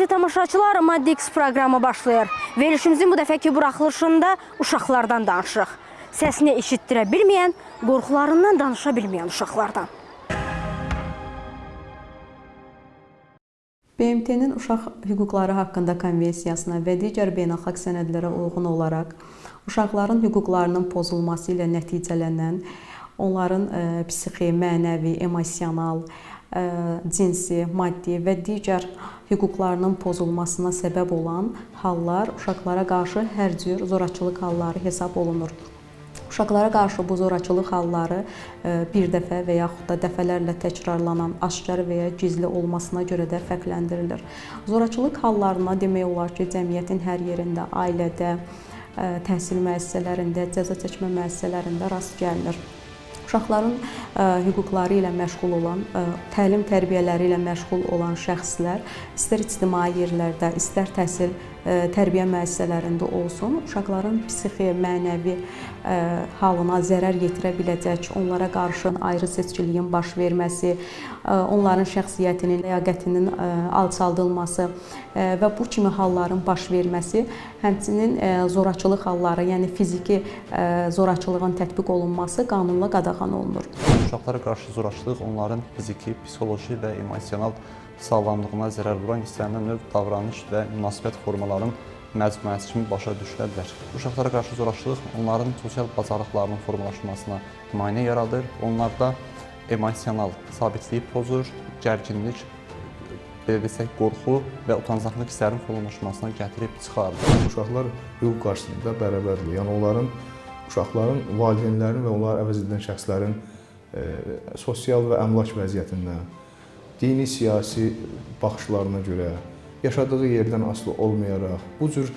tamaşaçılar, Maddi X proqramı başlayır. Verilişimizin bu dəfəki buraxılışında uşaqlardan danışırıq. Səsini eşitdirə bilməyən, qorxularından danışa bilməyən uşaqlardan. BMT-nin Uşaq Hüquqları haqqında konvensiyasına və digər beynəlxalq sənədlərə uyğun olaraq uşaqların hüquqlarının pozulması ilə nəticələnən, onların psixi, mənəvi, emosional, cinsi, maddi və digər hüquqlarının pozulmasına səbəb olan hallar uşaqlara qarşı hər cür zorakılıq halları hesab olunur. Uşaqlara qarşı bu zorakılıq halları bir dəfə və yaxud da dəfələrlə təkrarlanan, aşkar və ya gizli olmasına görə də fərqləndirilir. Zorakılıq hallarına demək olar ki, cəmiyyətin hər yerində, ailədə, təhsil müəssisələrində, cəza çəkmə müəssisələrində rast gəlinir. Uşaqların hüquqları ilə məşğul olan, təlim tərbiyələri ilə məşğul olan şəxslər istər ictimai yerlərdə, istər təhsil tərbiyə müəssisələrində olsun, uşaqların psixi, mənəvi halına zərər yetirə biləcək, onlara qarşı ayrı seçkiliyin baş verməsi, onların şəxsiyyətinin, ləyaqətinin alçaldılması və bu kimi halların baş verməsi, həmçinin zorakılıq halları, yəni fiziki zorakılığın tətbiq olunması qanunla qadağan olunur. Uşaqlara qarşı zorakılıq onların fiziki, psixoloji və emosional sağlamlığına zərər vuran istənilən növ davranış və münasibət formalarının məcmuəsi kimi başa düşülə bilər. Uşaqlara qarşı zorakılıq onların sosial bacarıqlarının formalaşmasına maneə yaradır. Onlarda emosional sabitliyi pozur, gərginlik, belə desək, qorxu və utancaqlıq hisslərinin formalaşmasına gətirib çıxarır. Uşaqlar hüquq qarşısında bərabərdir. Yəni uşaqların valideynlərin və onları əvəz edən şəxslərin sosial və əmlak vəziyyətindən, dini, siyasi baxışlarına görə, yaşadığı yerdən asılı olmayaraq, bu cür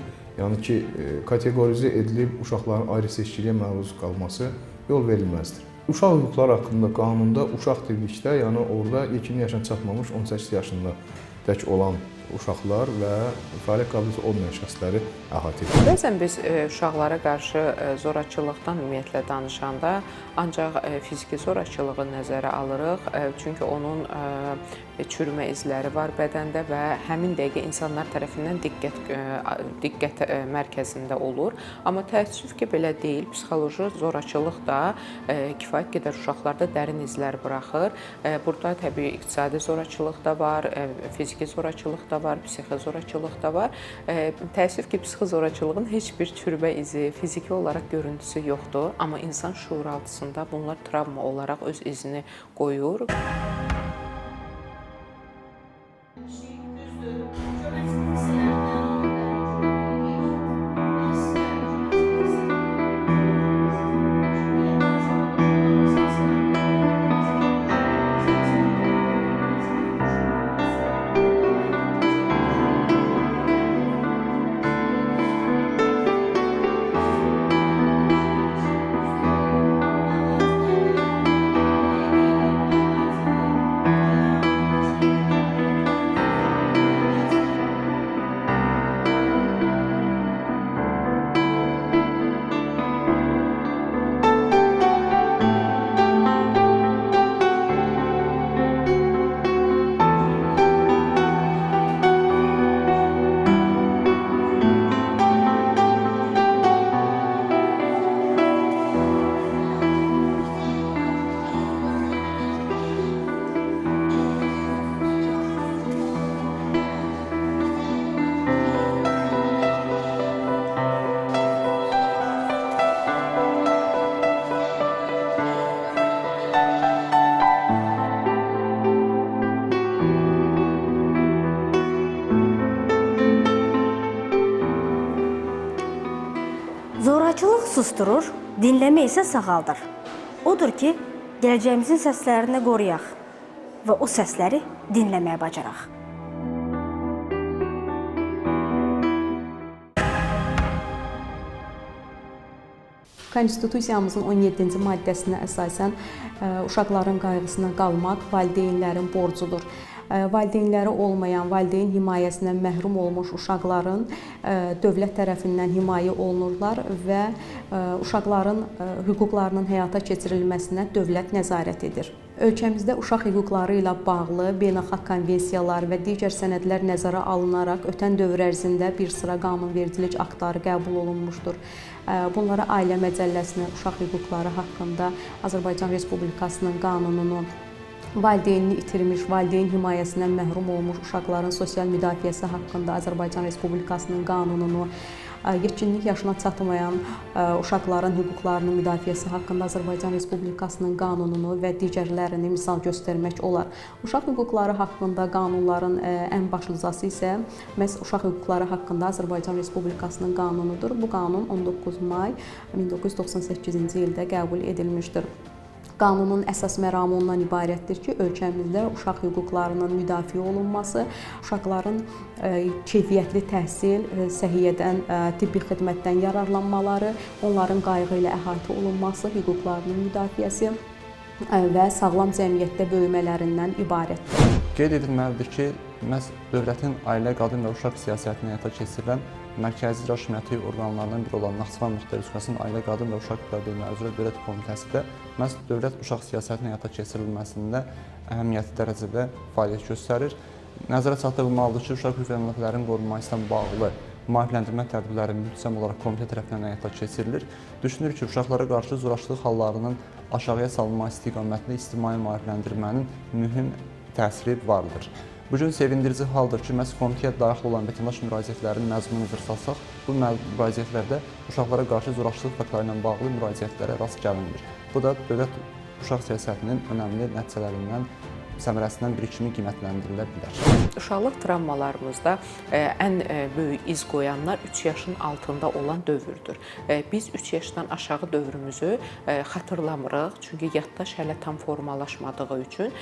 kateqorizə edilib uşaqların ayrı seçkiliyə məruz qalması yol verilməzdir. Uşaq hüquqları haqqında qanunda uşaq dedikdə, yəni orada ilkin yaşına çatmamış 18 yaşında tək olan uşaqlar və fəaliyyət qabiliyyəti olmayan şəxsləri əhatə edir. Bəzən biz uşaqlara qarşı zorakılıqdan ümumiyyətlə danışanda ancaq fiziki zorakılığı nəzərə alırıq. Çünki onun çürümə izləri var bədəndə və həmin dəqiqə insanlar tərəfindən diqqət mərkəzində olur. Amma təəssüf ki, belə deyil. Psixoloji zorakılıq da kifayət qədər uşaqlarda dərin izlər buraxır. Burada təbii iqtisadi zorakılıq da var, fiziki zorakılıq da var, psixi zorakılıq da var. Təəssüf ki, psixi zorakılığın heç bir çürümə izi, fiziki olaraq görüntüsü yoxdur. Amma insan şuuraltısında bunlar travma olaraq öz izini qoyur. Zorakılıq susturur, dinləmə isə sağaldır. Odur ki, gələcəyimizin səslərini qoruyaq və o səsləri dinləməyə bacaraq. Konstitusiyamızın 17-ci maddəsinə əsasən uşaqların qayğısına qalmaq valideynlərin borcudur. Valideynləri olmayan, valideyn himayəsindən məhrum olmuş uşaqların dövlət tərəfindən himayə olunurlar və uşaqların hüquqlarının həyata keçirilməsinə dövlət nəzarət edir. Ölkəmizdə uşaq hüquqları ilə bağlı beynəlxalq konvensiyalar və digər sənədlər nəzərə alınaraq ötən dövr ərzində bir sıra qanunvericilik aktları qəbul olunmuşdur. Bunlara Ailə Məcəlləsinin uşaq hüquqları haqqında Azərbaycan Respublikasının qanununu, valideynini itirmiş, valideyn himayəsindən məhrum olmuş uşaqların sosial müdafiəsi haqqında Azərbaycan Respublikasının qanununu, yetkinlik yaşına çatmayan uşaqların hüquqlarının müdafiəsi haqqında Azərbaycan Respublikasının qanununu və digərlərini misal göstərmək olar. Uşaq hüquqları haqqında qanunların ən başlıcası isə məhz uşaq hüquqları haqqında Azərbaycan Respublikasının qanunudur. Bu qanun 19 may 1998-ci ildə qəbul edilmişdir. Qanunun əsas məramı ondan ibarətdir ki, ölkəmizdə uşaq hüquqlarının müdafiə olunması, uşaqların keyfiyyətli təhsil, səhiyyədən, tibbi xidmətdən yararlanmaları, onların qayğı ilə əhatə olunması, hüquqlarının müdafiəsi və sağlam cəmiyyətdə böyümələrindən ibarətdir. Qeyd edilməlidir ki, məhz dövlətin ailə, qadın və uşaq siyasətini həyata keçirilən mərkəzi icra hakimiyyəti orqanlarından biri olan Naxçıvan Muxtar Respublikasının Ailə, Qadın və Uşaq Problemləri üzrə Dövlət Komitəsi də məhz dövlət uşaq siyasətinin həyata keçirilməsində əhəmiyyətli dərəcədə fəaliyyət göstərir. Nəzərə çatdırılmalıdır ki, uşaq hüquq və mənafelərinin qorunması ilə bağlı maarifləndirmə tədbirləri müntəzəm olaraq komitə tərəfindən həyata keçirilir. Düşünür ki, uşaqlara qarşı zorakılıq hallarının aşağıya salınması istiqamətində ictimai maarifləndirmənin mühüm təsiri vardır. Bu gün sevindirici haldır ki, məhz komitəyə daxil olan vətəndaş müraciətlərinin məzmununu zırsalsaq, bu müraciətlərdə uşaqlara qarşı zorakılıq faktları ilə bağlı müraciətlərə rast gəlinmir. Bu da dövlət uşaq siyasətinin önəmli nəticələrindən, səmərəsindən biri kimi qiymətləndirilə bilər. Uşaqlıq travmalarımızda ən böyük iz qoyanlar 3 yaşın altında olan dövrdür. Biz 3 yaşdan aşağı dövrümüzü xatırlamırıq, çünki yaddaş hələ tam formalaşmadığı üçün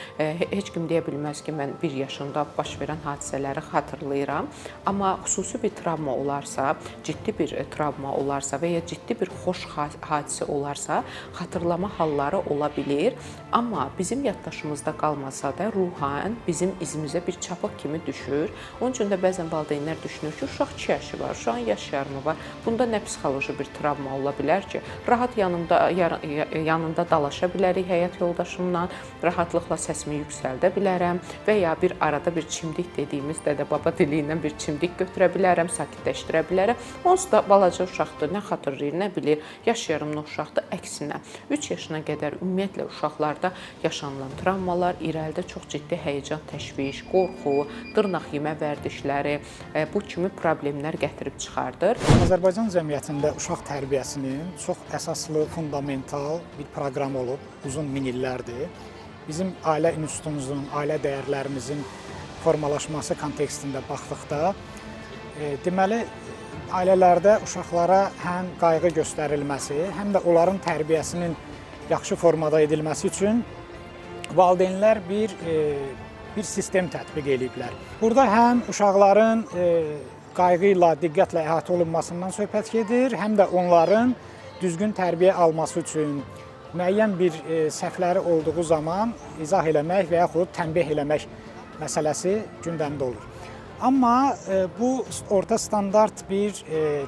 heç kim deyə bilməz ki, mən 1 yaşında baş verən hadisələri xatırlayıram. Amma xüsusi bir travma olarsa, ciddi bir travma olarsa və ya ciddi bir xoş hadisə olarsa, xatırlama halları ola bilir. Amma bizim yaddaşımızda qalmasa da ruhən bizim izimizə bir çapıq kimi düşür. Onun üçün də bəzən valideynlər düşünür ki, uşaq 2 yaşı var, uşağın yaş yarımı var. Bunda nə psixoloji bir travma ola bilər ki, rahat yanında dalaşa bilərik həyat yoldaşımla, rahatlıqla səsimi yüksəldə bilərəm və ya bir arada bir çimdik dediyimiz dədə-baba dili ilə bir çimdik götürə bilərəm, sakitləşdirə bilərəm. Onsuz da balaca uşaqdır, nə xatırlayır, nə bilir, yaş yarımlı uşaqdır, əksinə. 3 yaşına qədər ümumiyyətlə uşaqlarda yaşanılan travmalar irəlidə çox ciddi həyəcan, təşviş, qorxu, dırnaq yemə vərdişləri, bu kimi problemlər gətirib çıxardır. Azərbaycan cəmiyyətində uşaq tərbiyəsinin çox əsaslı, fundamental bir proqram olub, uzun min illərdir. Bizim ailə institutumuzun, ailə dəyərlərimizin formalaşması kontekstində baxdıqda, deməli, ailələrdə uşaqlara həm qayğı göstərilməsi, həm də onların tərbiyəsinin yaxşı formada edilməsi üçün valideynlər bir sistem tətbiq ediblər. Burada həm uşaqların qayğı ilə, diqqətlə əhatə olunmasından söhbət gedir, həm də onların düzgün tərbiyə alması üçün müəyyən bir səhvləri olduğu zaman izah eləmək və yaxud tənbih eləmək məsələsi gündəmdə olur. Amma bu orta standart bir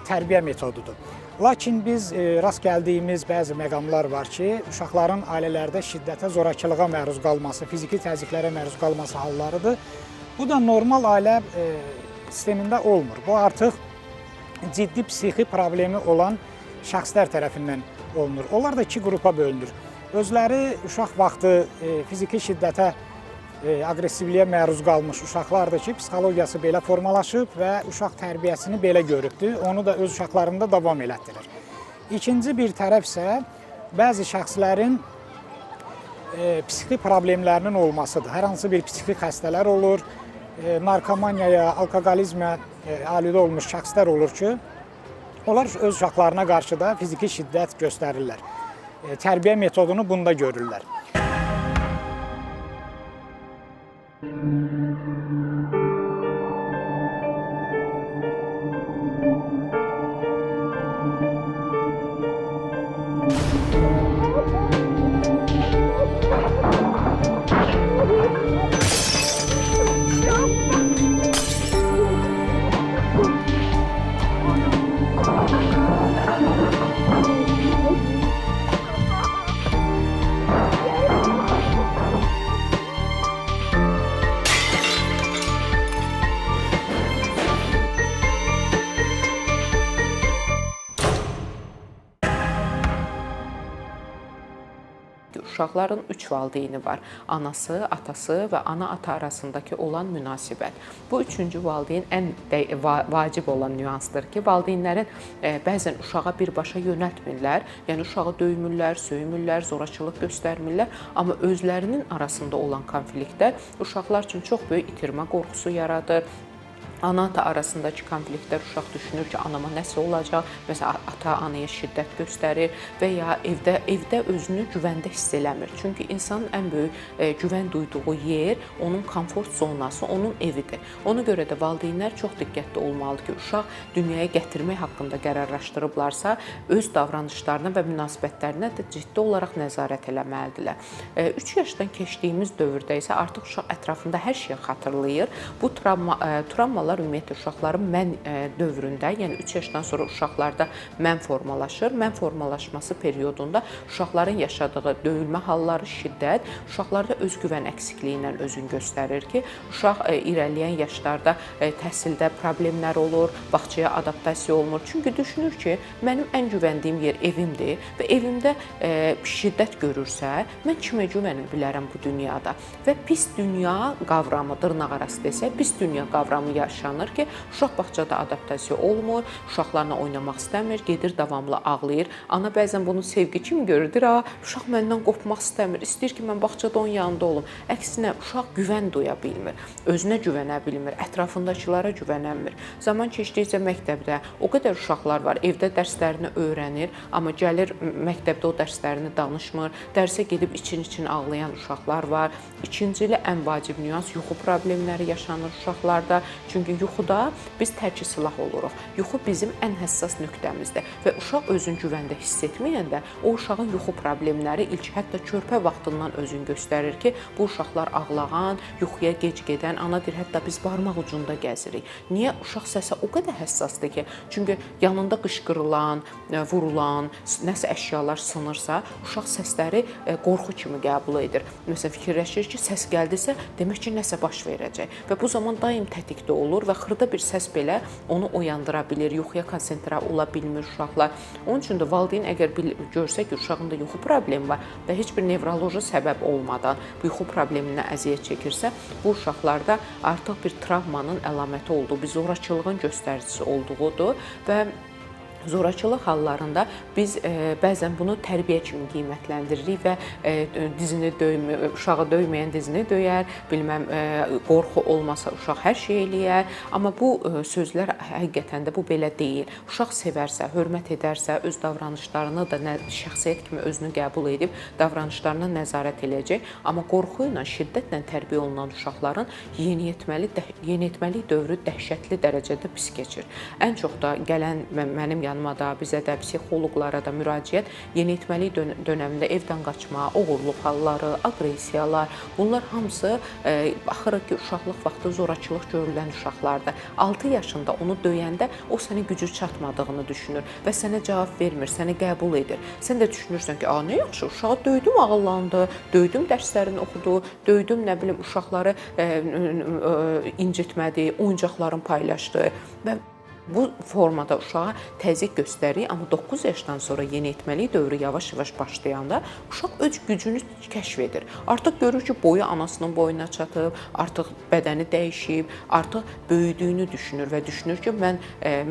tərbiyə metodudur. Lakin biz rast gəldiyimiz bəzi məqamlar var ki, uşaqların ailələrdə şiddətə, zorakılığa məruz qalması, fiziki təzyiqlərə məruz qalması hallarıdır. Bu da normal ailə sistemində olmur. Bu artıq ciddi psixi problemi olan şəxslər tərəfindən olunur. Onlar da 2 qrupa bölünür. Özləri uşaq vaxtı fiziki şiddətə, aqressivliyə məruz qalmış uşaqlardır ki, psixologiyası belə formalaşıb və uşaq tərbiyəsini belə görübdür. Onu da öz uşaqlarında davam elətdirir. İkinci bir tərəf isə bəzi şəxslərin psixi problemlərinin olmasıdır. Hər hansı bir psixi xəstələr olur, narkomaniyaya, alkoqolizmə aludə olmuş şəxslər olur ki, onlar öz uşaqlarına qarşı da fiziki şiddət göstərirlər. Tərbiyə metodunu bunda görürlər. uşaqların 3 valideyni var. Anası, atası və ana-ata arasındakı olan münasibət. Bu üçüncü valideyn ən vacib olan nüansdır ki, valideynlərin bəzən uşağa birbaşa yönəltmirlər. Yəni uşağı döymürlər, söymürlər, zorakılıq göstərmirlər, amma özlərinin arasında olan konfliktlər uşaqlar üçün çox böyük itirmə qorxusu yaradır. Ana-ata arasındakı konfliktlər uşaq düşünür ki, anama nəsə olacaq, məsələn, ata anaya şiddət göstərir və ya evdə özünü güvəndə hiss eləmir. Çünki insanın ən böyük güvən duyduğu yer onun komfort zonası, onun evidir. Ona görə də valideynlər çox diqqətli olmalıdır ki, uşaq dünyaya gətirmək haqqında qərarlaşdırıblarsa, öz davranışlarına və münasibətlərinə də ciddi olaraq nəzarət eləməlidirlər. 3 yaşdan keçdiyimiz dövrdə isə artıq uşaq ətrafında hər şeyi xatırlayır. Bu travmalar ümumiyyətlə uşaqların mən dövründə, yəni 3 yaşdan sonra uşaqlarda mən formalaşır. Mən formalaşması periodunda uşaqların yaşadığı döyülmə halları, şiddət uşaqlarda özgüvən əksikliyi ilə özünü göstərir ki, uşaq irəliləyən yaşlarda təhsildə problemlər olur, bağçaya adaptasiya olmur. Çünki düşünür ki, mənim ən güvəndiyim yer evimdir və evimdə şiddət görürsə, mən kimə güvənə bilərəm bu dünyada? Və pis dünya qavramı, dırnaq arası desək, pis dünya qavramı yaşanır ki, uşaq bağçada adaptasiya olmur, uşaqlarla oynamaq istəmir, gedir davamlı ağlayır. Ana bəzən bunu sevgi kimi görür, uşaq məndən qopmaq istəmir, istəyir ki, mən bağçada onun yanında olum. Əksinə, uşaq güvən duya bilmir, özünə güvənə bilmir, ətrafındakılara güvənəmir. Zaman keçdikcə məktəbdə o qədər uşaqlar var, evdə dərslərini öyrənir, amma gəlir məktəbdə o dərslərini danışmır, dərsə gedib için-için ağlayan uşaqlar var. İkinci ən vacib nüans yuxu problemləri yaşanır uşaqlarda. Çünki yuxuda biz tərki silah oluruq. Yuxu bizim ən həssas nöqtəmizdir və uşaq özünü güvəndə hiss etməyəndə o uşağın yuxu problemləri ilk hətta körpə vaxtından özünü göstərir ki, bu uşaqlar ağlağan, yuxuya gec gedən, ana deyir, hətta biz barmaq ucunda gəzirik. Niyə? Uşaq səsə o qədər həssasdır ki, çünki yanında qışqırılan, vurulan, nəsə əşyalar sınırsa, uşaq səsləri qorxu kimi qəbul edir. Məsələn, fikirləşir ki, səs gəldisə, demək ki, nəsə baş verəcək və bu zaman daim tətikdə olur və xırda bir səs belə onu oyandıra bilir, yuxuya konsentrə ola bilmir uşaqlar. Onun üçün də valideyn əgər görsə ki, uşağında yuxu problemi var və heç bir nevroloji səbəb olmadan bu yuxu problemindən əziyyət çəkirsə, bu uşaqlarda artıq bir travmanın əlaməti olduğu, bir zorakılığın göstəricisi olduğudur və zorakılıq hallarında biz bəzən bunu tərbiyə kimi qiymətləndiririk və dizini uşağı döyməyən dizini döyər, bilməm, qorxu olmasa uşaq hər şey eləyər. Amma bu sözlər həqiqətən də bu belə deyil. Uşaq sevərsə, hörmət edərsə, öz davranışlarını da şəxsiyyət kimi özünü qəbul edib davranışlarına nəzarət eləyəcək. Amma qorxu ilə, şiddətlə tərbiyə olunan uşaqların yeniyetməlik dövrü dəhşətli dərəcədə pis keçir. Ən çox da gələn mənim yanıma da, bizə də, psixoloqlara da müraciət yeniyetməlik dönəmində evdən qaçma, oğurluq halları, aqressiyalar, bunlar hamısı baxırıq ki, uşaqlıq vaxtı zorakılıq görülən uşaqlardır. 6 yaşında onu döyəndə o sənə gücü çatmadığını düşünür və sənə cavab vermir, səni qəbul edir. Sən də düşünürsən ki, nə yaxşı, uşağı döydüm, ağıllandı, döydüm, dərslərini oxudu, döydüm, nə bilim, uşaqları incitmədi, oyuncaqlarını paylaşdı və bu formada uşağa təzyiq göstərir, amma 9 yaşdan sonra yeniyetməlik dövrü yavaş-yavaş başlayanda uşaq öz gücünü kəşf edir. Artıq görür ki, boyu anasının boyuna çatıb, artıq bədəni dəyişib, artıq böyüdüyünü düşünür və düşünür ki, mən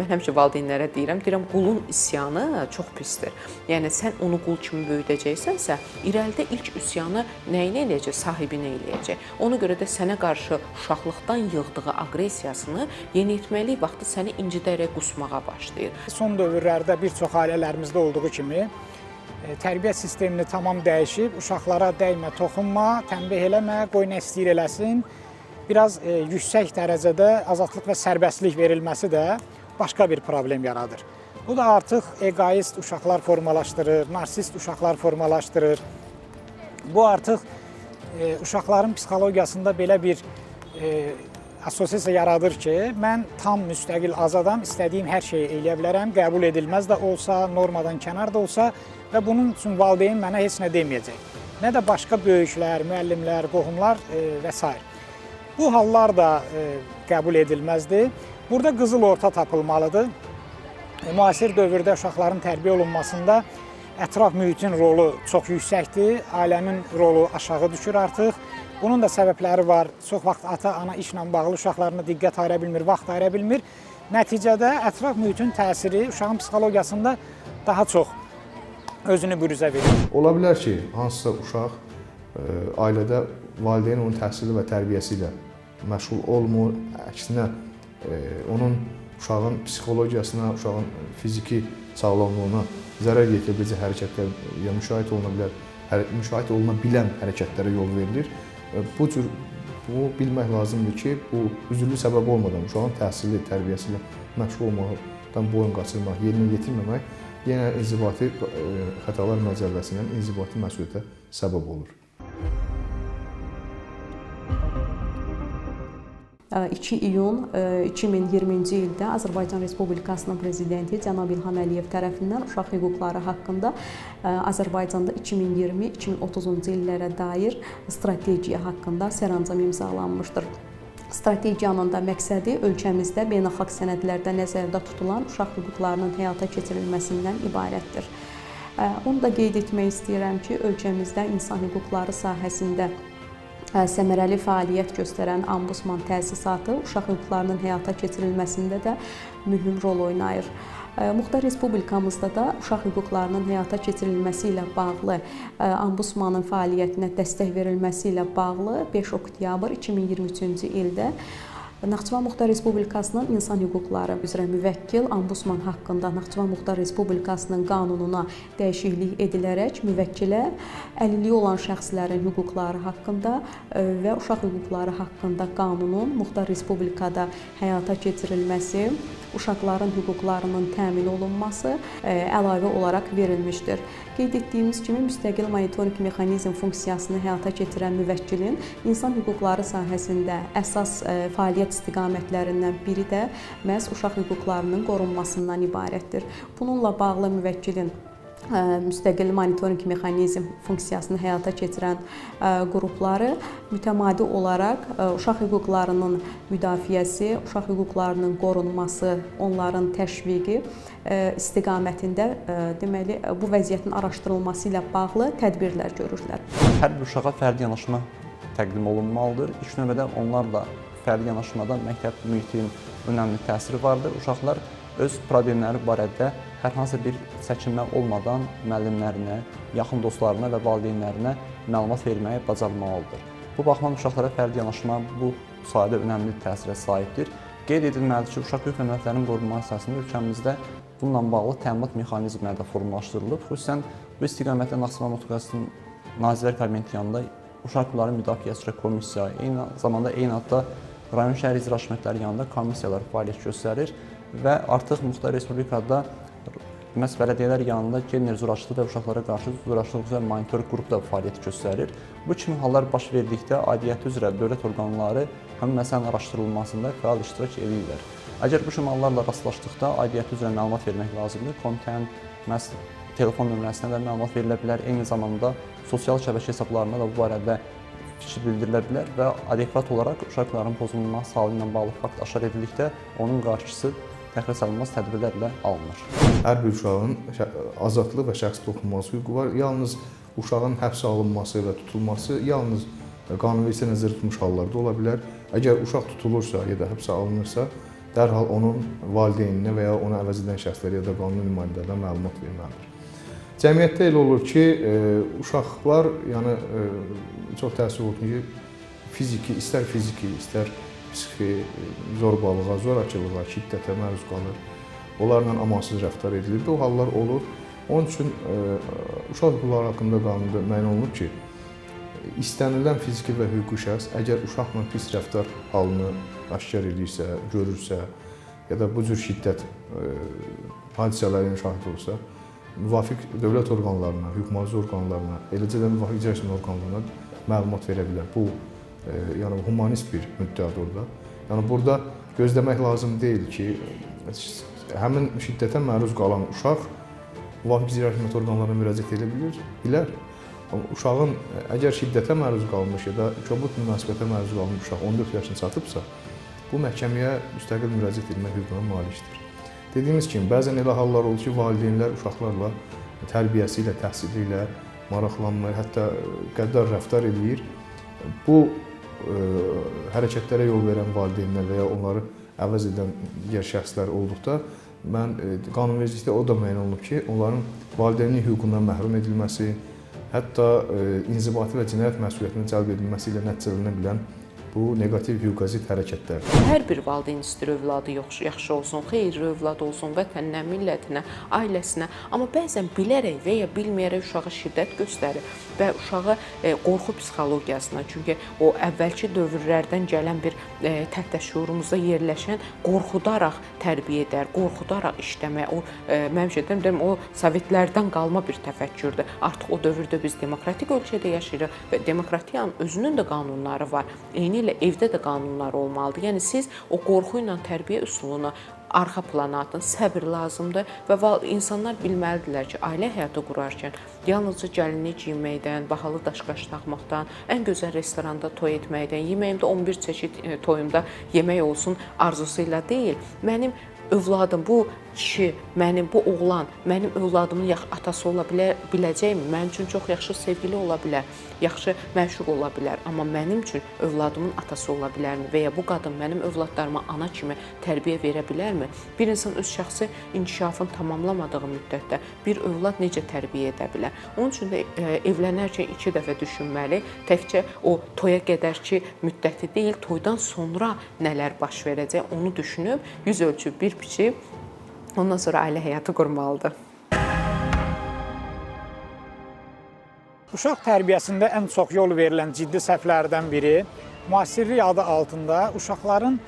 həmişə valideynlərə deyirəm, qulun isyanı çox pisdir. Yəni, sən onu qul kimi böyüdəcəksənsə, irəlidə ilk üsyanı nəyini eləyəcək? Sahibini eləyəcək. Ona görə də sənə qarşı uşaqlıqdan yığdığı aqressiyasını yeniyetməlik vaxtı səni incidərək qusmağa başlayır. Son dövrlərdə bir çox ailələrimizdə olduğu kimi tərbiyə sistemini tamam dəyişib, uşaqlara dəymə, toxunma, tənbih eləmə, qoy nə istəyir eləsin. Biraz yüksək dərəcədə azadlıq və sərbəstlik verilməsi də başqa bir problem yaradır. Bu da artıq egoist uşaqlar formalaşdırır, narsist uşaqlar formalaşdırır. Bu artıq uşaqların psixologiyasında belə bir assosiasiya yaradır ki, mən tam müstəqil azadam, istədiyim hər şeyi eləyə bilərəm, qəbul edilməz də olsa, normadan kənar da olsa və bunun üçün valideyn mənə heç nə deməyəcək. Nə də başqa böyüklər, müəllimlər, qohumlar və s. Bu hallar da qəbul edilməzdir. Burada qızıl orta tapılmalıdır. Müasir dövrdə uşaqların tərbiyə olunmasında ətraf mühitin rolu çox yüksəkdir, ailənin rolu aşağı düşür artıq. Bunun da səbəbləri var. Çox vaxt ata-ana işlə bağlı uşaqlarına diqqət ayıra bilmir, vaxt ayıra bilmir. Nəticədə ətraf mühitin təsiri uşağın psixologiyasında daha çox özünü büruzə verir. Ola bilər ki, hansısa uşaq ailədə valideyn onun təhsili və tərbiyəsi ilə məşğul olmur, əksinə onun uşağın psixologiyasına, uşağın fiziki sağlamlığına zərər yetirə biləcək hərəkətlər müşahidə oluna bilən hərəkətlərə yol verilir. Bu bilmək lazımdır ki, bu üzürlü səbəb olmadan uşağın təhsili, tərbiyəsi ilə məşğul olmaqdan boyun qaçırmaq, yerinə yetirməmək yenə inzibati xətalar məcəlləsindən inzibati məsuliyyətə səbəb olur. 2 iyun 2020-ci ildə Azərbaycan Respublikasının prezidenti cənab İlham Əliyev tərəfindən uşaq hüquqları haqqında Azərbaycanda 2020-2030-cu illərə dair strategiya haqqında sərəncam imzalanmışdır. Strategiyanın da məqsədi ölkəmizdə beynəlxalq sənədlərdə nəzərdə tutulan uşaq hüquqlarının həyata keçirilməsindən ibarətdir. Onu da qeyd etmək istəyirəm ki, ölkəmizdə insan hüquqları sahəsində səmərəli fəaliyyət göstərən Ombudsman təsisatı uşaq hüquqlarının həyata keçirilməsində də mühüm rol oynayır. Muxtar Respublikamızda da uşaq hüquqlarının həyata keçirilməsi ilə bağlı Ombudsmanın fəaliyyətinə dəstək verilməsi ilə bağlı 5 oktyabr 2023-cü ildə Naxçıvan Muxtar Respublikasının İnsan Hüquqları üzrə müvəkkil Ombudsman haqqında Naxçıvan Muxtar Respublikasının qanununa dəyişiklik edilərək müvəkkilə əlilliyi olan şəxslərin hüquqları haqqında və uşaq hüquqları haqqında qanunun Muxtar Respublikada həyata keçirilməsi, uşaqların hüquqlarının təmin olunması əlavə olaraq verilmişdir. Qeyd etdiyimiz kimi müstəqil monitorinq mexanizm funksiyasını həyata keçirən müvəkkilin insan hüquqları sahəsində əsas fəaliyyət istiqamətlərindən biri də məhz uşaq hüquqlarının qorunmasından ibarətdir. Bununla bağlı müvəkkilin müstəqil monitorinq mexanizm funksiyasını həyata keçirən qrupları mütəmadi olaraq uşaq hüquqlarının müdafiəsi, uşaq hüquqlarının qorunması, onların təşviqi istiqamətində deməli bu vəziyyətin araşdırılması ilə bağlı tədbirlər görürlər. Hər bir uşağa fərdi yanaşma təqdim olunmalıdır. İlk növbədə onlarla fərdi yanaşmada məktəb mühitinin önəmli təsiri vardır. Uşaqlar öz problemləri barədə hər hansı bir çəkinmə olmadan müəllimlərinə, yaxın dostlarına və valideynlərinə məlumat verməyi bacarmalıdır. Bu baxımdan uşaqlara fərdi yanaşma bu sahədə önəmli təsirə sahibdir. Qeyd edilməlidir ki, uşaq hüquq və münasibətlərinin qorunması əsasında ölkəmizdə bununla bağlı təminat mexanizmləri də formalaşdırılıb. Xüsusən bu istiqamətdə Naxçıvan Respublikasının Nazirlər Kabineti yanında Uşaq Hüquqları Müdafiəsi üzrə komissiya, eyni zamanda eyni adda rayon şəhər icra hakimiyyətləri yanında komissiyalar fəaliyyət göstərir və artıq Muxtar Respublikada məhz bələdiyyələr yanında gender zorakılığı və uşaqlara qarşı zorakılıq üzrə monitorinq qrupu da fəaliyyət göstərir. Bu kimi hallar baş verdikdə aidiyyəti üzrə dövlət orqanları həmin məsələnin araşdırılmasında fəal iştirak edirlər. Əgər bu kimi hallarla rastlaşdıqda aidiyyəti üzrə məlumat vermək lazımdır. Komitənin məhz telefon nömrəsinə də məlumat verilə bilər. Eyni zamanda sosial şəbəkə hesablarına da bu barədə fikir bildirilə bilər və adekvat olaraq uşaqların pozulması halı ilə bağlı fakt aşkar edildikdə onun qarşısı təxirəsalınmaz tədbirlərlə alınır. Hər bir uşağın azadlıq və şəxsi toxunulması hüququ var. Yalnız uşağın həbsə alınması və tutulması yalnız qanunvericiliyə nəzərdə tutmuş hallarda ola bilər. Əgər uşaq tutulursa ya da həbsə alınırsa, dərhal onun valideyninə və ya onu əvəz edən şəxslərə ya da qanuni nümayəndələrə məlumat verməlidir. Cəmiyyətdə elə olur ki, uşaqlar çox təəssüf olsun ki, istər fiziki, istər psixi zorbalığa, zorakılığa, şiddətə məruz qalır. Onlarla amansız rəftar edilir. Bu hallar olur. Onun üçün uşaq hüquqları haqqında qanunda müəyyən olunub ki, istənilən fiziki və hüquqi şəxs əgər uşaqla pis rəftar halını aşkar edirsə, görürsə ya da bu cür şiddət hadisələrinə şahid olsa, müvafiq dövlət orqanlarına, hüquq-mühafizə orqanlarına, eləcə də müvafiq icra hakimiyyəti orqanlarına məlumat verə bilər. Bu humanist bir müddəadır orada. Burada gözləmək lazım deyil ki, həmin şiddətə məruz qalan uşaq müvafiq icra hakimiyyəti orqanlarına müraciət edə bilər. Uşağın əgər şiddətə məruz qalmış ya da kobud münasibətə məruz qalmış uşaq 14 yaşına çatıbsa, bu məhkəməyə müstəqil müraciət etmək hüququna malikdir. Dediyimiz kimi, bəzən elə hallar olur ki, valideynlər uşaqlarla tərbiyəsi ilə, təhsili ilə maraqlanmır, hətta qəddar rəftar edir. Bu hərəkətlərə yol verən valideynlər və ya onları əvəz edən digər şəxslər olduqda mən qanunvericilikdə o da müəyyən olunub ki, onların valideynlik hüququndan məhrum edilməsi, hətta inzibati və cinayət məsuliyyətinə cəlb edilməsi ilə nəticələnə bilən bu neqativ hüquqa-zidd hərəkətlərdir. Hər bir valideyn istəyir övladı yaxşı olsun, xeyirli övlad olsun, vətəninə, millətinə, ailəsinə. Amma bəzən bilərək və ya bilməyərək uşağa şiddət göstərir və uşağı qorxu psixologiyasına, çünki o əvvəlki dövrlərdən gələn bir təhtə şüurumuzda yerləşən qorxudaraq tərbiyə edər, qorxudaraq işləmək. O mənim deyirəm, o Sovetlərdən qalma bir təfəkkürdür. Artıq o dövrdə biz demokratik ölkədə yaşayırıq və demokratiyanın özünün də qanunları var. Eynilə evdə də qanunlar olmalıdır. Yəni siz o qorxu ilə tərbiyə üsulunu arxa plana atın, səbr lazımdır və insanlar bilməlidirlər ki, ailə həyatı qurarkən yalnızca gəlinlik geyinməkdən, bahalı daşqaş taxmaqdan, ən gözəl restoranda toy etməkdən, yeməyimdə 11 çeşid toyumda yemək olsun arzusuyla deyil, mənim övladım, bu kişi, mənim bu oğlan, mənim övladımın atası ola biləcəkmi? Mənim üçün çox yaxşı sevgili ola bilər, yaxşı məşuq ola bilər. Amma mənim üçün övladımın atası ola bilərmi? Və ya bu qadın mənim övladlarıma ana kimi tərbiyə verə bilərmi? Bir insan öz şəxsi inkişafını tamamlamadığı müddətdə bir övlad necə tərbiyə edə bilər? Onun üçün də evlənərkən 2 dəfə düşünməli. Təkcə o toya qədərki müddəti deyil, toydan sonra nələr baş verəcək, onu düşünüb, yüz ölçüb bir biçib, ondan sonra ailə həyatı qurmalıdır. Uşaq tərbiyəsində ən çox yol verilən ciddi səhvlərdən biri müasirlik adı altında uşaqların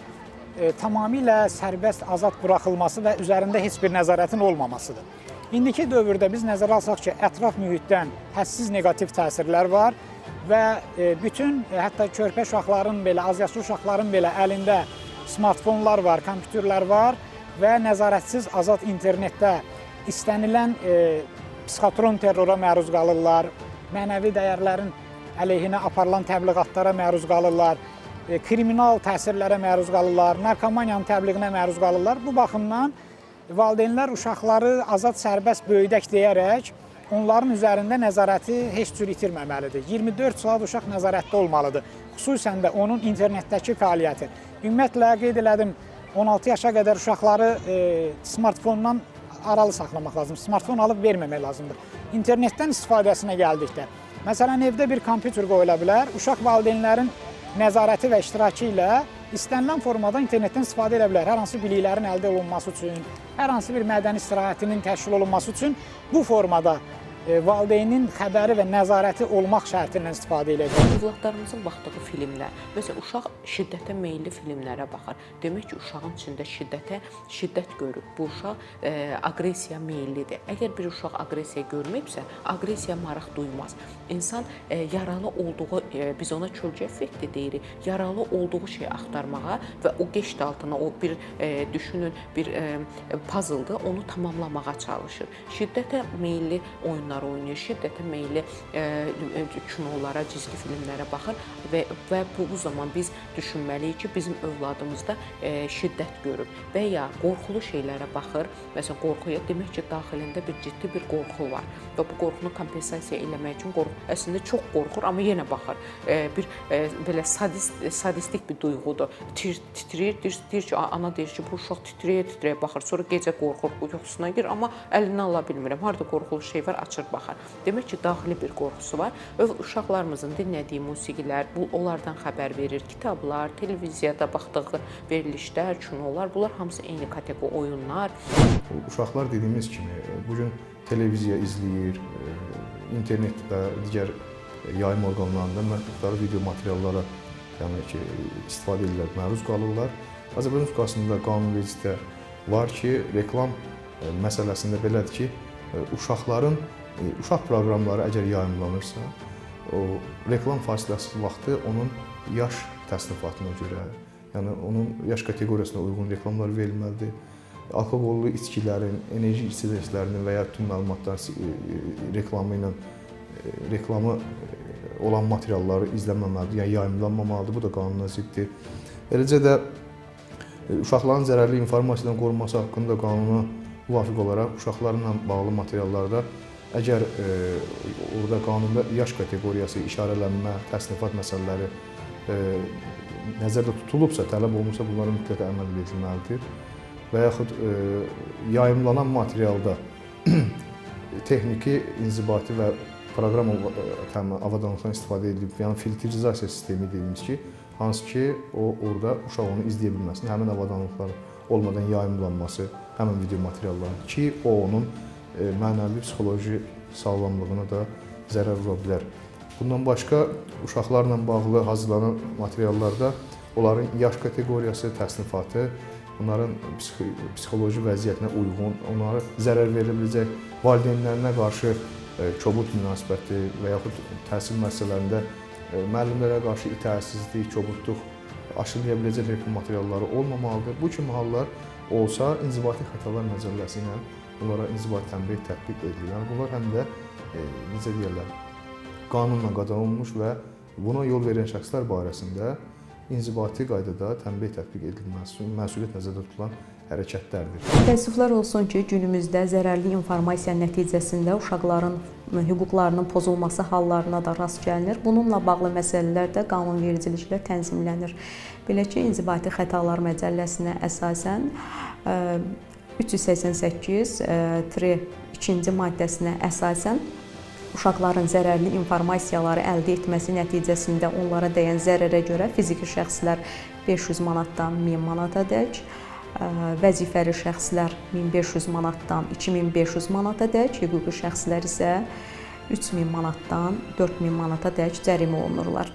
tamamilə sərbəst, azad buraxılması və üzərində heç bir nəzarətin olmamasıdır. İndiki dövrdə biz nəzərə alsaq ki, ətraf mühitdən hədsiz neqativ təsirlər var və bütün, hətta körpə uşaqların belə, azyaşlı uşaqların belə əlində smartfonlar var, kompüterlər var və nəzarətsiz azad internetdə istənilən psixotron terrora məruz qalırlar, mənəvi dəyərlərin əleyhinə aparılan təbliğatlara məruz qalırlar, kriminal təsirlərə məruz qalırlar, narkomaniyanın təbliğinə məruz qalırlar. Bu baxımdan valideynlər uşaqları azad sərbəst böyüdək deyərək onların üzərində nəzarəti heç cür itirməməlidir. 24 saat uşaq nəzarətdə olmalıdır, xüsusən də onun internetdəki fəaliyyəti. Ümumiyyətlə, qeyd elədim, 16 yaşa qədər uşaqları smartfondan aralı saxlamaq lazımdır. Smartfon alıb verməmək lazımdır. İnternetdən istifadəsinə gəldikdə, məsələn, evdə bir kompüter qoyula bilər, uşaq valideynlərin nəzarəti və iştirakı ilə istənilən formada internetdən istifadə edə bilər. Hər hansı biliklərin əldə olunması üçün, hər hansı bir mədəni istirahətinin təşkil olunması üçün bu formada valideynin xəbəri və nəzarəti olmaq şərti ilə istifadə edir. Övladlarımızın baxdığı filmlər, məsələn, uşaq şiddətə meyilli filmlərə baxır. Demək ki, uşağın içində şiddət görüb. Bu uşaq aqressiya meyillidir. Əgər bir uşaq aqressiya görməyibsə, aqressiya maraq duymaz. İnsan yaralı olduğu, biz ona kölgə effekti deyirik, yaralı olduğu şeyi axtarmağa və o geçid altına, o bir düşünün, bir puzzle'dır, onu tamamlamağa çalışır. Şiddətə meyilli oyunlar oynayır, şiddətə meyilli kinolara, cizgi filmlərə baxır və bu zaman biz düşünməliyik ki, bizim övladımızda şiddət görüb və ya qorxulu şeylərə baxır. Məsələn, qorxuya demək ki, daxilində bir ciddi bir qorxu var və bu qorxunu kompensasiya eləmək üçün əslində çox qorxur, amma yenə baxır. Bir belə sadistik bir duyğudur. Titrəyir, deyir ki, ana deyir ki, bu uşaq titrəyə baxır, sonra gecə qorxur, yuxusuna girir, amma əlindən ala bilmirəm. Harada qorxulu şey var, açır baxır. Demək ki, daxili bir qorxusu var. Uşaqlarımızın dinlədiyi musiqilər, onlardan xəbər verir, kitablar, televiziyada baxdığı verilişlər, kinolar, bunlar hamısı eyni kateqori oyunlar. Uşaqlar dediyimiz kimi bugün televiziya izləyir, internet və digər yayım orqanlarında məhdudları video materiallara istifadə edirlər, məruz qalırlar. Azərbaycan Respublikasında qanunvericilikdə var ki, reklam məsələsində belədir ki, uşaq proqramları əgər yayımlanırsa, o reklam fasiləsi vaxtı onun yaş təsnifatına görə, yəni onun yaş kateqoriyasına uyğun reklamlar verilməlidir. Alkoqollu içkilərin, enerji içəcəklərinin və ya tüm məlumatların reklamı olan materialları izlənməməlidir, yəni yayımlanmamalıdır, bu da qanuna ziddir. Eləcə də uşaqların zərərli informasiyadan qorunması haqqında qanuna müvafiq olaraq uşaqlarla bağlı materiallarda əgər orada qanunda yaş kateqoriyası, işarələnmə, təsnifat məsələləri nəzərdə tutulubsa, tələb olunursa, bunlara mütləq əməl edilməlidir. Və yaxud yayımlanan materialda texniki, inzibati və proqram avadanlıqdan istifadə edilib, yəni filtrizasiya sistemi dediyimiz ki, hansı ki, orada uşaq onu izləyə bilməsin, həmin avadanlıqlar olmadan yayımlanması, həmin video materialların ki, o onun mənəvi, psixoloji sağlamlığına da zərər vura bilər. Bundan başqa, uşaqlarla bağlı hazırlanan materiallarda onların yaş kateqoriyası, təsnifatı, onların psixoloji vəziyyətinə uyğun, onlara zərər verə biləcək, valideynlərinə qarşı kobud münasibəti və yaxud təhsil müəssisələrində müəllimlərə qarşı itayətsizlik, kobudluq aşılaya biləcək reklam materialları olmamalıdır. Bu kimi hallar olsa, inzibati xətalar məcəlləsi ilə bunlara inzibati tənbeh tətbiq edilir. Yəni bunlar həm də, necə deyirlər, qanunla qadağan olunmuş və buna yol verən şəxslər barəsində inzibati qaydada tənbeh tətbiq edilməsi məsuliyyət nəzərdə tutulan hərəkətlərdir. Təəssüflər olsun ki, günümüzdə zərərli informasiya nəticəsində uşaqların hüquqlarının pozulması hallarına da rast gəlinir. Bununla bağlı məsələlər də qanunvericiliklə tənzimlənir. Belə ki, İnzibati Xətalar Məcəlləsinə əsasən 388-2-ci maddəsinə əsasən uşaqların zərərli informasiyaları əldə etməsi nəticəsində onlara dəyən zərərə görə fiziki şəxslər 500 manatdan 1000 manatadək, vəzifəli şəxslər 1500 manatdan 2500 manatadək, hüquqi şəxslər isə 3000 manatdan 4000 manatadək cərimə olunurlar.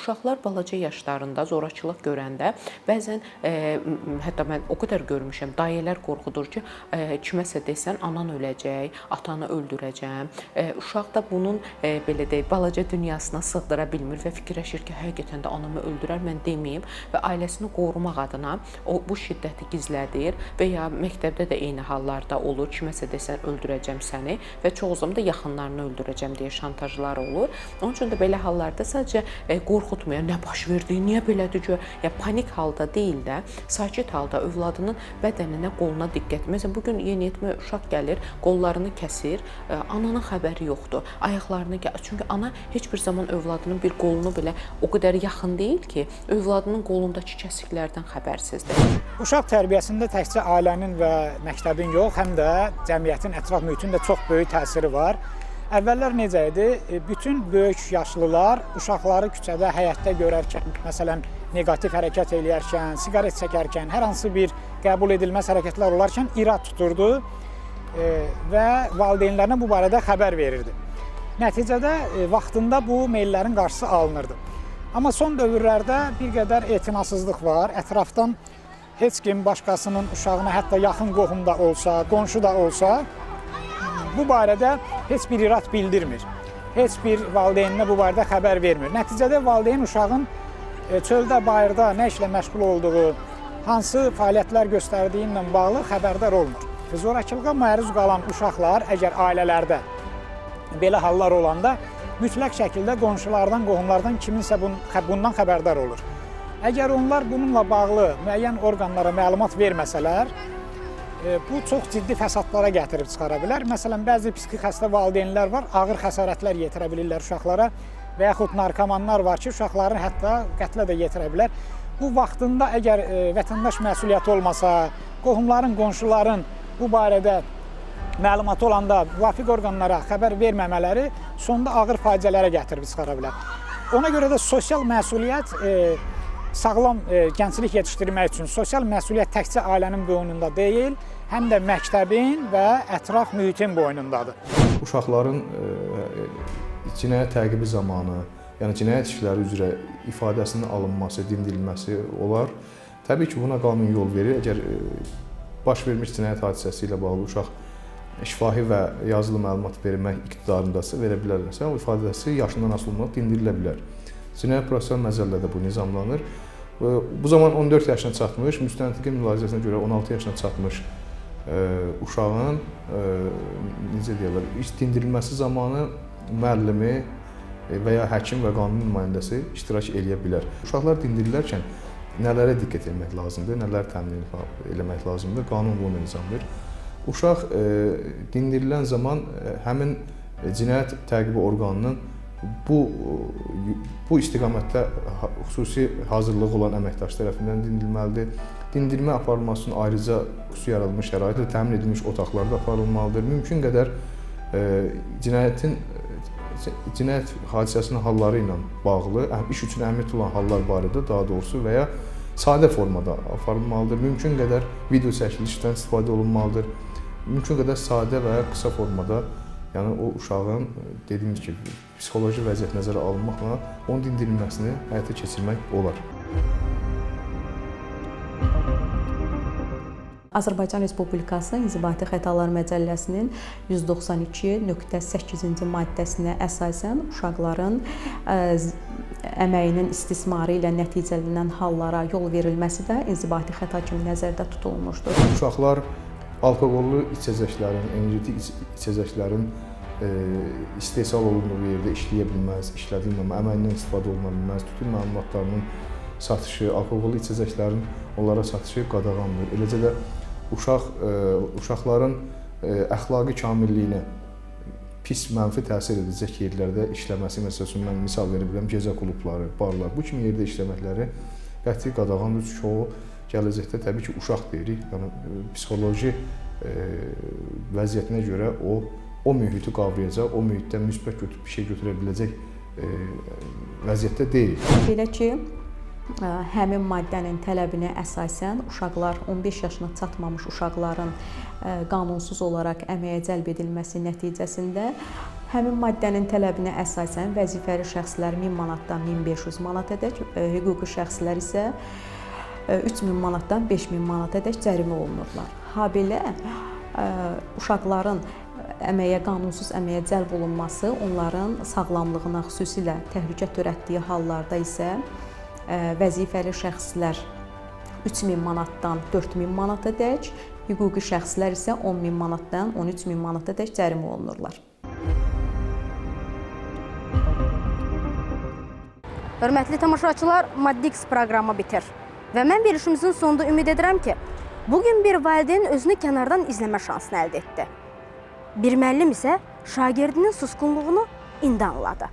Uşaqlar balaca yaşlarında zorakılıq görəndə bəzən hətta mən o qədər görmüşəm, dayələr qorxudur ki, kiməsə desən anan öləcək, atanı öldürəcəm. Uşaq da bunun belə deyək, balaca dünyasına sığdıra bilmir və fikirləşir ki, həqiqətən də anamı öldürər, mən deməyim və ailəsini qorumaq adına o bu şiddəti gizlədir və ya məktəbdə də eyni hallarda olur. Kiməsə desən öldürəcəm səni və çox zaman da yaxınlarını öldürəcəm deyə şantajlar olur. Onun üçün də belə hallarda sadəcə qorxutmuyor, nə baş verdi, niyə belədir ki, ya panik halda deyil də, sakit halda övladının bədəninə, qoluna diqqət. Məsələn, bugün yeniyetmə uşaq gəlir, qollarını kəsir, ananın xəbəri yoxdur, ayaqlarını kəsir. Çünki ana heç bir zaman övladının bir qolunu belə o qədər yaxın deyil ki, övladının qolundakı kəsiklərdən xəbərsizdir. Uşaq tərbiyəsində təkcə ailənin və məktəbin yox, həm də cəmiyyətin, ətraf mühitin də çox böyük təsiri var. Əvvəllər necə idi? Bütün böyük yaşlılar uşaqları küçədə, həyətdə görərkən, məsələn, negativ hərəkət eləyərkən, siqaret çəkərkən, hər hansı bir qəbul edilməz hərəkətlər olarkən irad tuturdu və valideynlərinə bu barədə xəbər verirdi. Nəticədə vaxtında bu meyllərin qarşısı alınırdı. Amma son dövrlərdə bir qədər etinasızlıq var. Ətrafdan heç kim başqasının uşağına, hətta yaxın qohumda olsa, qonşu da olsa, bu barədə heç bir irad bildirmir. Heç bir valideyninə bu barədə xəbər vermir. Nəticədə valideyn uşağın çöldə, bayırda nə işlə məşğul olduğu, hansı fəaliyyətlər göstərdiyinlə bağlı xəbərdar olmur. Zorakılığa məruz qalan uşaqlar, əgər ailələrdə belə hallar olanda, mütləq şəkildə qonşulardan, qohumlardan kiminsə bundan xəbərdar olur. Əgər onlar bununla bağlı müəyyən orqanlara məlumat verməsələr, bu çox ciddi fəsadlara gətirib çıxara bilər. Məsələn, bəzi psixi xəstə valideynlər var, ağır xəsarətlər yetirə bilirlər uşaqlara və yaxud narkomanlar var ki, uşaqları hətta qətlə də yetirə bilər. Bu vaxtında əgər vətəndaş məsuliyyəti olmasa, qohumların, qonşuların bu barədə məlumatı olanda müvafiq orqanlara xəbər verməmələri sonda ağır faciələrə gətirib çıxara bilər. Ona görə də sosial məsuliyyət sağlam gənclik yetişdirmək üçün sosial məsuliyyət təkcə ailənin boynunda deyil, həm də məktəbin və ətraf mühitin boynundadır. Uşaqların cinayət təqibi zamanı, yəni cinayət işləri üzrə ifadəsinin alınması, dindirilməsi olar. Təbii ki, buna qanun yol verir. Əgər baş vermiş cinayət hadisəsi ilə bağlı uşaq şifahi və yazılı məlumat vermək iqtidarındasa, verə bilərlərsə, o ifadəsi yaşından asılı olmadan dindirilə bilər. Cinayət prosessual məcəllədə bu nizamlanır. Bu zaman 14 yaşına çatmış, müstəntiqin mülahizəsinə görə 16 yaşına çatmış uşağın necə deyirlər, dindirilməsi zamanı müəllimi və ya həkim və qanun nümayəndəsi iştirak eləyə bilər. Uşaqlar dindirilərkən nələrə diqqət etmək lazımdır, nələr təmin etmək lazımdır, qanun bunu nizamdır. Uşaq dindirilən zaman həmin cinayət təqibi orqanının bu istiqamətdə xüsusi hazırlığı olan əməkdaş tərəfindən dindirilməlidir. Dindirmə aparılması üçün ayrıca xüsusi yaradılmış şəraitlə təmin edilmiş otaqlarda aparılmalıdır. Mümkün qədər cinayət hadisəsinin halları ilə bağlı, iş üçün əhəmiyyətli olan hallar barədə daha doğrusu və ya sadə formada aparılmalıdır. Mümkün qədər video çəkilişdən istifadə olunmalıdır. Mümkün qədər sadə və ya qısa formada, yəni o uşağın dediyimiz kimi psixoloji vəziyyət nəzərə alınmaqla onun dindirilməsini həyata keçirmək olar. Azərbaycan Respublikası İnzibati Xətalar Məcəlləsinin 192.8-ci maddəsinə əsasən uşaqların əməyinin istismarı ilə nəticələnən hallara yol verilməsi də inzibati xəta kimi nəzərdə tutulmuşdur. Uşaqlar alkoqollu içəcəklərin, energetik içəcəklərin istehsal olunduğu yerdə işləyə bilməz, işlədilməmə, əməyindən istifadə oluna bilməz, tütün məmulatlarının satışı, alkoqollu içəcəklərin onlara satışı qadağandır. Eləcə də uşaqların əxlaqi kamilliyinə pis, mənfi təsir edəcək yerlərdə işləməsi, məsələn, mən misal verə bilərəm, gecə klubları, barlar, bu kimi yerdə işləməkləri qəti qadağandır. Çünki o gələcəkdə təbii ki, uşaq deyirik, yəni psixoloji vəziyyətinə görə o mühiti qavrayacaq, o mühitdən müsbət bir şey götürə biləcək vəziyyətdə deyil. Belə ki, həmin maddənin tələbinə əsasən uşaqlar, 15 yaşına çatmamış uşaqların qanunsuz olaraq əməyə cəlb edilməsi nəticəsində həmin maddənin tələbinə əsasən vəzifəli şəxslər 1000 manatdan 1500 manatadək, hüquqi şəxslər isə 3000 manatdan 5000 manatadək cərimə olunurlar. Habelə uşaqların qanunsuz əməyə cəlb olunması onların sağlamlığına xüsusilə təhlükə törətdiyi hallarda isə vəzifəli şəxslər 3000 manatdan 4000 manatadək, hüquqi şəxslər isə 10000 manatdan 13000 manatadək cərimə olunurlar. Hörmətli tamaşaçılar, Maddix proqramı bitir. Və mən verilişimizin sonunda ümid edirəm ki, bugün bir valideyn özünü kənardan izləmə şansını əldə etdi. Bir müəllim isə şagirdinin susqunluğunu indi anladı.